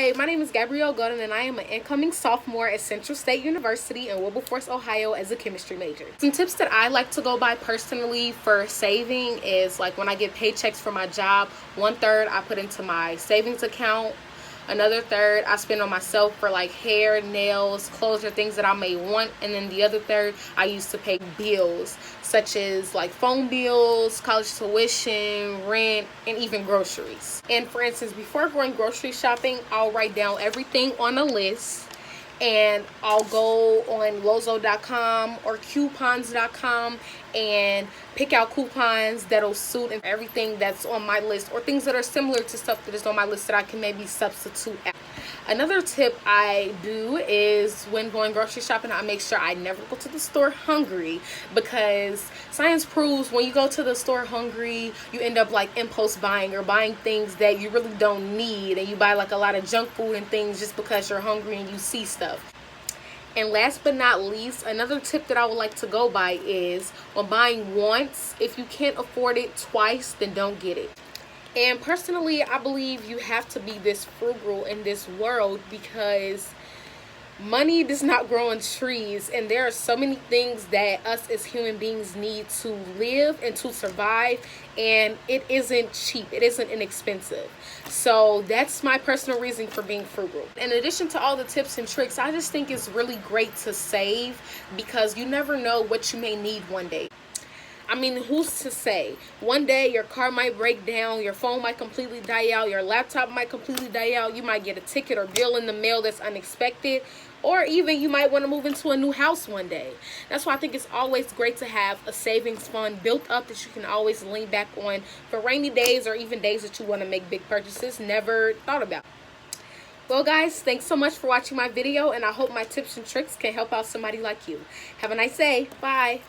Hi, my name is Gabrielle Golden and I am an incoming sophomore at Central State University in Wilberforce, Ohio as a chemistry major. Some tips that I like to go by personally for saving is like when I get paychecks for my job, 1/3 I put into my savings account. Another third I spend on myself for like hair, nails, clothes, or things that I may want. And then the other third I use to pay bills, such as like phone bills, college tuition, rent, and even groceries. And for instance, before going grocery shopping, I'll write down everything on a list. And I'll go on Lozo.com or coupons.com and pick out coupons that'll suit and everything that's on my list, or things that are similar to stuff that is on my list that I can maybe substitute out. Another tip I do is when going grocery shopping, I make sure I never go to the store hungry, because science proves when you go to the store hungry, you end up like impulse buying or buying things that you really don't need, and you buy like a lot of junk food and things just because you're hungry and you see stuff. And last but not least, another tip that I would like to go by is when buying once, if you can't afford it twice, then don't get it. And personally, I believe you have to be this frugal in this world because money does not grow on trees, and there are so many things that us as human beings need to live and to survive, and it isn't cheap, it isn't inexpensive. So that's my personal reason for being frugal. In addition to all the tips and tricks, I just think it's really great to save, because you never know what you may need one day. I mean, who's to say? One day your car might break down, your phone might completely die out, your laptop might completely die out, you might get a ticket or bill in the mail that's unexpected, or even you might want to move into a new house one day. That's why I think it's always great to have a savings fund built up that you can always lean back on for rainy days or even days that you want to make big purchases never thought about. Well guys, thanks so much for watching my video, and I hope my tips and tricks can help out somebody like you. Have a nice day. Bye.